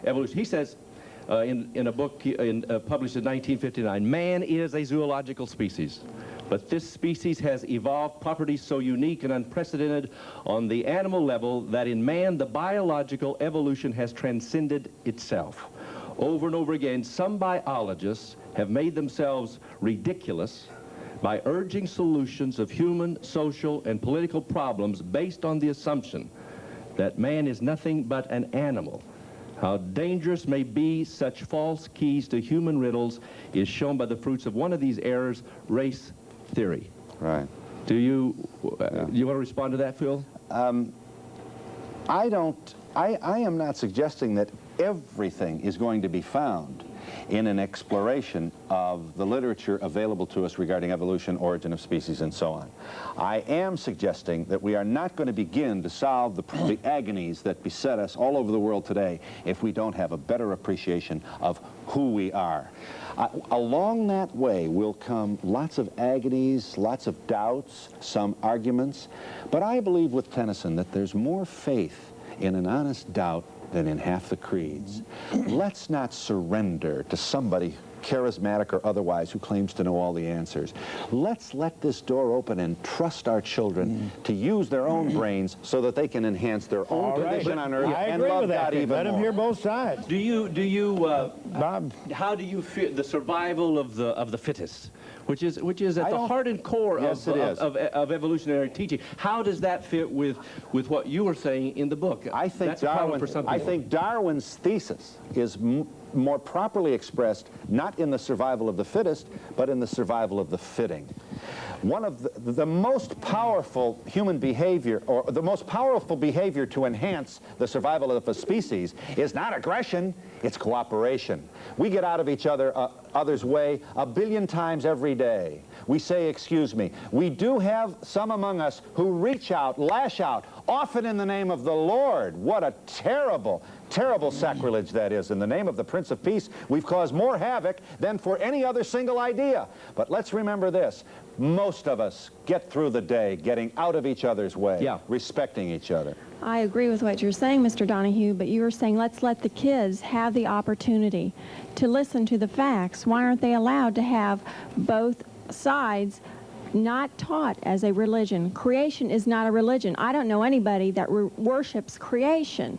evolution. He says, in a book published in 1959, man is a zoological species. But this species has evolved properties so unique and unprecedented on the animal level that in man the biological evolution has transcended itself. Over and over again, some biologists have made themselves ridiculous by urging solutions of human, social, and political problems based on the assumption that man is nothing but an animal. How dangerous may be such false keys to human riddles is shown by the fruits of one of these errors, race theory. Right. Do you want to respond to that, Phil? I am not suggesting that everything is going to be found in an exploration of the literature available to us regarding evolution, origin of species, and so on. I am suggesting that we are not going to begin to solve the agonies that beset us all over the world today if we don't have a better appreciation of who we are. Along that way will come lots of agonies, lots of doubts, some arguments, but I believe with Tennyson that there's more faith in an honest doubt than in half the creeds. Let's not surrender to somebody, charismatic or otherwise, who claims to know all the answers. Let's let this door open and trust our children to use their own brains so that they can enhance their own position on earth and love God even more. Let them hear both sides. Bob, how do you feel the survival of the fittest, which is at the heart and core of evolutionary teaching? How does that fit with what you were saying in the book? I think Darwin's thesis is more properly expressed not in the survival of the fittest, but in the survival of the fitting. One of the most powerful human behavior, or the most powerful behavior to enhance the survival of a species, is not aggression, it's cooperation. We get out of each other's way 1 billion times every day. We say, excuse me. We do have some among us who reach out, lash out, often in the name of the Lord. What a terrible, terrible sacrilege that is. In the name of the Prince of Peace, we've caused more havoc than for any other single idea. But let's remember this. Most of us get through the day getting out of each other's way, respecting each other. I agree with what you're saying, Mr. Donahue, but you were saying let's let the kids have the opportunity to listen to the facts. Why aren't they allowed to have both sides not taught as a religion? Creation is not a religion. I don't know anybody that worships creation.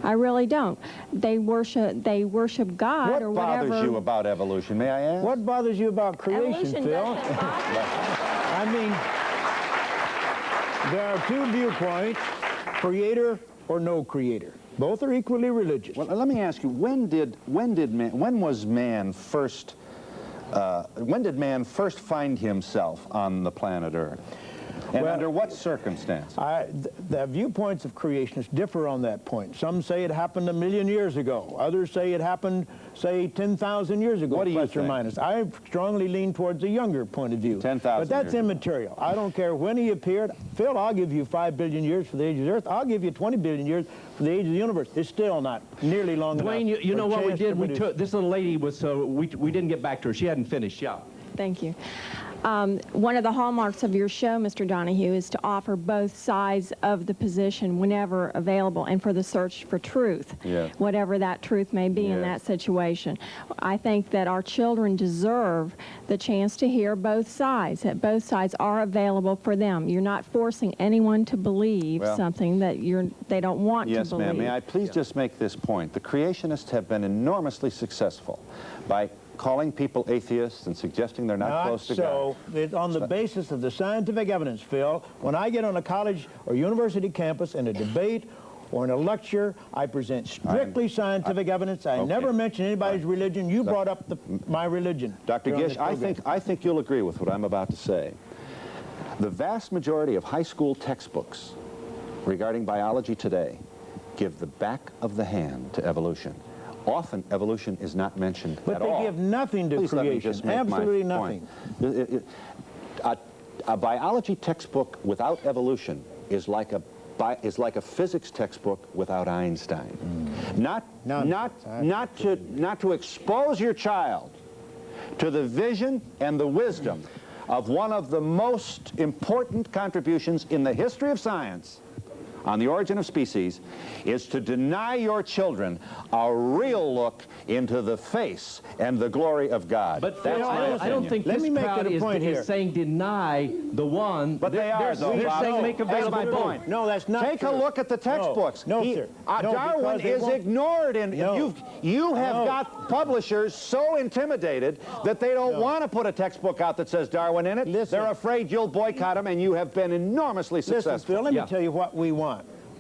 I really don't. They worship God or whatever. What bothers you about evolution, may I ask? What bothers you about creation, Evolution Phil? I mean, there are two viewpoints, creator or no creator. Both are equally religious. Well, let me ask you, when did man first find himself on the planet Earth? And under what circumstance? The viewpoints of creationists differ on that point. Some say it happened 1 million years ago. Others say it happened, say, 10,000 years ago, what do you plus or think? minus. I strongly lean towards the younger point of view. 10,000 But that's immaterial. I don't care when he appeared. Phil, I'll give you 5 billion years for the age of the Earth. I'll give you 20 billion years for the age of the universe. It's still not nearly long Duane, enough. you know what we did? We took this little lady was we didn't get back to her. She hadn't finished. Yeah. Thank you. One of the hallmarks of your show, Mr. Donahue, is to offer both sides of the position whenever available and for the search for truth, whatever that truth may be in that situation. I think that our children deserve the chance to hear both sides, that both sides are available for them. You're not forcing anyone to believe something that they don't want to believe. Yes, ma'am. May I please just make this point? The creationists have been enormously successful by calling people atheists and suggesting they're not close to God. It's on the basis of the scientific evidence, Phil. When I get on a college or university campus in a debate or in a lecture, I present strictly scientific evidence. I never mention anybody's religion. You brought up my religion. Dr. Gish, I think you'll agree with what I'm about to say. The vast majority of high school textbooks regarding biology today give the back of the hand to evolution. Often, evolution is not mentioned at all. But they give nothing to creation, absolutely nothing. A biology textbook without evolution is like a physics textbook without Einstein. Not to expose your child to the vision and the wisdom of one of the most important contributions in the history of science on the origin of species is to deny your children a real look into the face and the glory of God. But I don't think this crowd is saying deny the one. But they are, though, They're Bob. saying make available That's my both. point. No, that's not Take true. a look at the textbooks. No, sir. Darwin is ignored, and you have got publishers so intimidated that they don't want to put a textbook out that says Darwin in it. They're afraid you'll boycott them, and you have been enormously successful. Listen, Phil, let me tell you what we want.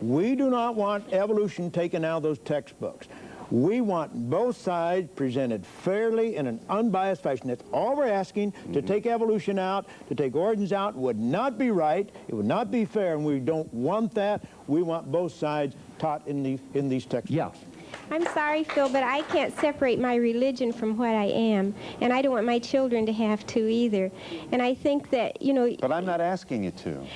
We do not want evolution taken out of those textbooks. We want both sides presented fairly in an unbiased fashion. That's all we're asking. To take evolution out, to take origins out would not be right. It would not be fair, and we don't want that. We want both sides taught in these textbooks. Yeah. I'm sorry, Phil, but I can't separate my religion from what I am, and I don't want my children to have to either. And I think that, you know... But I'm not asking you to.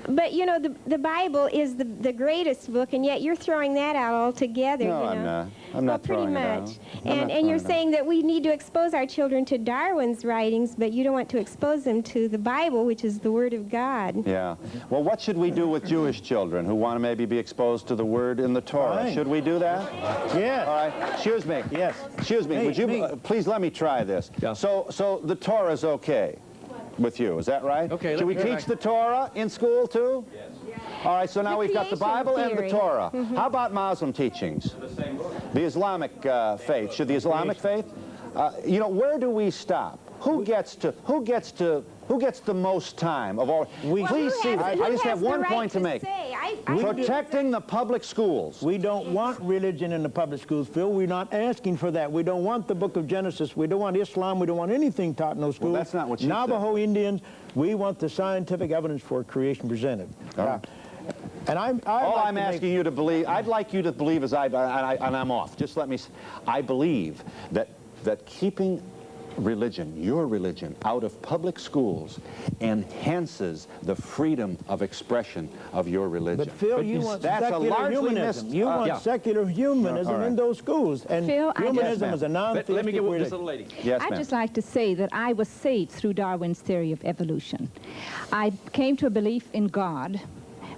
But, you know, the Bible is the greatest book, and yet you're throwing that out altogether, No, you know? I'm not. I'm not throwing it out. Pretty much. And you're saying that we need to expose our children to Darwin's writings, but you don't want to expose them to the Bible, which is the Word of God. Yeah. Well, what should we do with Jewish children who want to maybe be exposed to the Word in the Torah? Fine. Should we do that? Yes. All right. Excuse me. Yes. Excuse me. Would you please let me try this? Yeah. So the Torah is okay with you, is that right? Okay. Should we teach the Torah in school too? Yes. All right, so now we've got the Bible and the Torah. How about Muslim teachings? The Islamic faith. Should the Islamic faith? You know, where do we stop? Who gets the most time of all? Please see. I just have one point to make. Protecting the public schools. We don't want religion in the public schools, Phil. We're not asking for that. We don't want the book of Genesis. We don't want Islam. We don't want anything taught in those schools. Well, that's not what you Navajo Indians, we want the scientific evidence for creation presented. And all I'm asking you to believe, I'd like you to believe, and I'm off. Just let me. I believe that keeping religion, your religion, out of public schools enhances the freedom of expression of your religion. But Phil, you want secular humanism. You want secular humanism in those schools. And Phil, humanism is a non-theistic Let me get with this religion. little lady. Yes, I'd just like to say that I was saved through Darwin's theory of evolution. I came to a belief in God,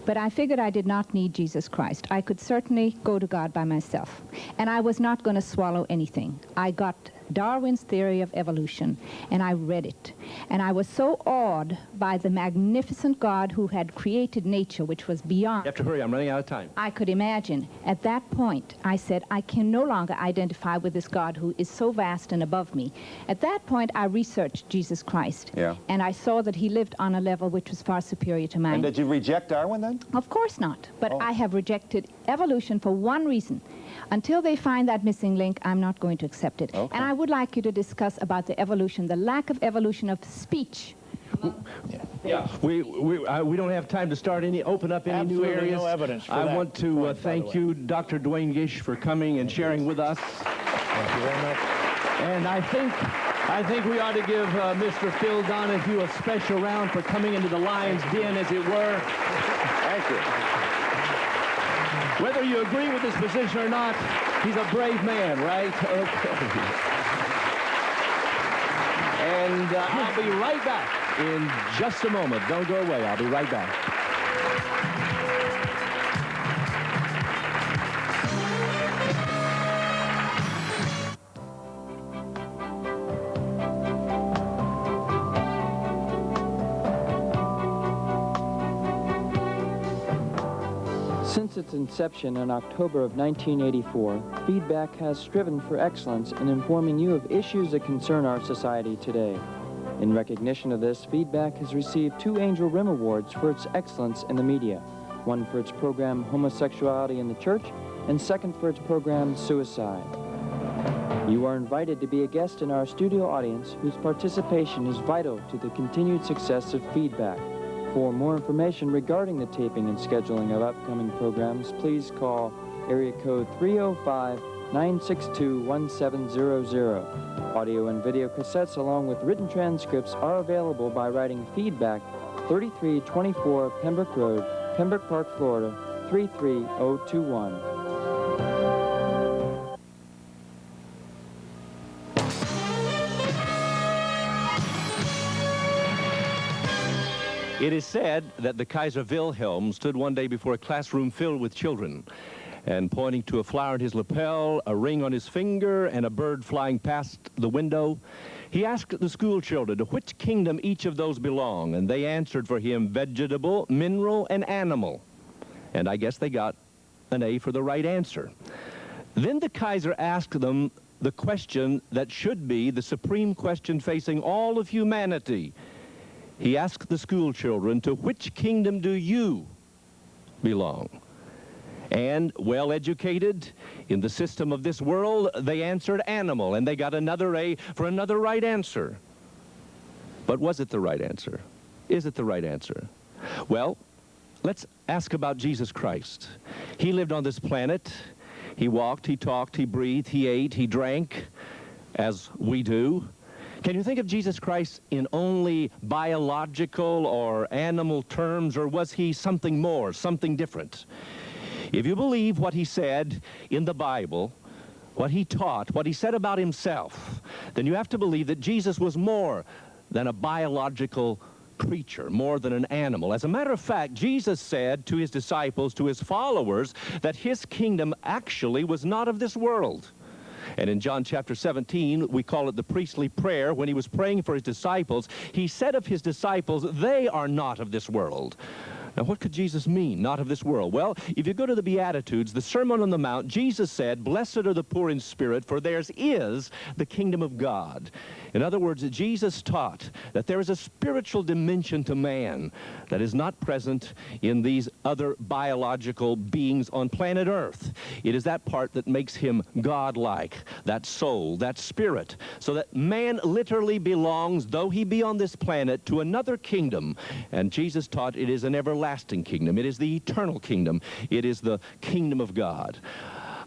but I figured I did not need Jesus Christ. I could certainly go to God by myself, and I was not going to swallow anything. I got Darwin's theory of evolution, and I read it. And I was so awed by the magnificent God who had created nature, which was beyond... You have to hurry, I'm running out of time. I could imagine. At that point, I said, I can no longer identify with this God who is so vast and above me. At that point, I researched Jesus Christ. Yeah. And I saw that he lived on a level which was far superior to mine. And did you reject Darwin then? Of course not. But I have rejected evolution for one reason. Until they find that missing link, I'm not going to accept it. Okay. And I would like you to discuss about the evolution, the lack of evolution of speech. Yeah, we don't have time to open up any new areas. No evidence for I that want to thank you, Dr. Duane Gish, for coming and sharing with us. Thank you very much. And I think we ought to give Mr. Phil Donahue a special round for coming into the lion's den, as it were. Thank you. Whether you agree with his position or not, he's a brave man, right? Okay. And I'll be right back in just a moment. Don't go away. I'll be right back. Since its inception in October of 1984, Feedback has striven for excellence in informing you of issues that concern our society today. In recognition of this, Feedback has received 2 Angel Rim Awards for its excellence in the media, one for its program Homosexuality in the Church, and second for its program Suicide. You are invited to be a guest in our studio audience whose participation is vital to the continued success of Feedback. For more information regarding the taping and scheduling of upcoming programs, please call area code 305-962-1700. Audio and video cassettes along with written transcripts are available by writing Feedback, 3324 Pembroke Road, Pembroke Park, Florida, 33021. It is said that the Kaiser Wilhelm stood one day before a classroom filled with children, and pointing to a flower in his lapel, a ring on his finger, and a bird flying past the window, he asked the school children to which kingdom each of those belong, and they answered for him vegetable, mineral, and animal. And I guess they got an A for the right answer. Then the Kaiser asked them the question that should be the supreme question facing all of humanity. He asked the school children, to which kingdom do you belong? And, well-educated in the system of this world, they answered animal, and they got another A for another right answer. But was it the right answer? Is it the right answer? Well, let's ask about Jesus Christ. He lived on this planet. He walked, he talked, he breathed, he ate, he drank, as we do. Can you think of Jesus Christ in only biological or animal terms, or was he something more, something different? If you believe what he said in the Bible, what he taught, what he said about himself, then you have to believe that Jesus was more than a biological creature, more than an animal. As a matter of fact, Jesus said to his disciples, to his followers, that his kingdom actually was not of this world. And in John chapter 17, we call it the priestly prayer. When he was praying for his disciples, he said of his disciples, they are not of this world. Now, what could Jesus mean, not of this world? Well, if you go to the Beatitudes, the Sermon on the Mount, Jesus said, blessed are the poor in spirit, for theirs is the kingdom of God. In other words, Jesus taught that there is a spiritual dimension to man that is not present in these other biological beings on planet Earth. It is that part that makes him God-like, that soul, that spirit, so that man literally belongs, though he be on this planet, to another kingdom. And Jesus taught it is an everlasting kingdom. It is the eternal kingdom. It is the kingdom of God.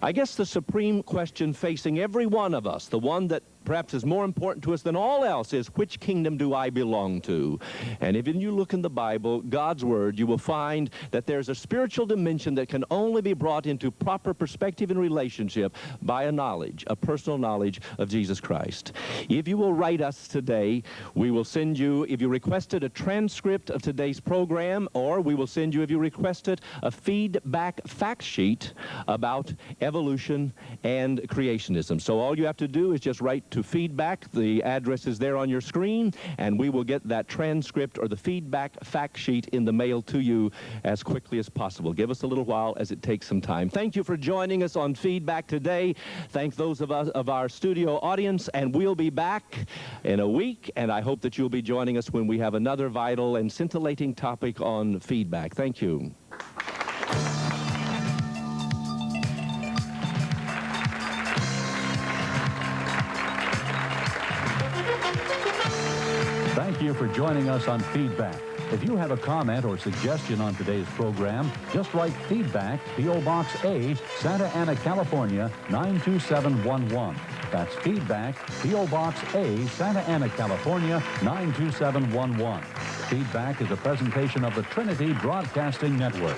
I guess the supreme question facing every one of us, the one that perhaps is more important to us than all else, is which kingdom do I belong to? And if you look in the Bible, God's Word, you will find that there's a spiritual dimension that can only be brought into proper perspective and relationship by a knowledge, a personal knowledge of Jesus Christ. If you will write us today, we will send you, if you requested, a transcript of today's program, or we will send you, if you requested, a feedback fact sheet about evolution and creationism. So all you have to do is just write to feedback. The address is there on your screen, and we will get that transcript or the feedback fact sheet in the mail to you as quickly as possible. Give us a little while as it takes some time. Thank you for joining us on Feedback today. Thank those of us of our studio audience, and we'll be back in a week, and I hope that you'll be joining us when we have another vital and scintillating topic on feedback. Thank you. Thank you for joining us on Feedback. If you have a comment or suggestion on today's program, just write Feedback, P.O. Box A, Santa Ana, California, 92711. That's Feedback, P.O. Box A, Santa Ana, California, 92711. Feedback is a presentation of the Trinity Broadcasting Network.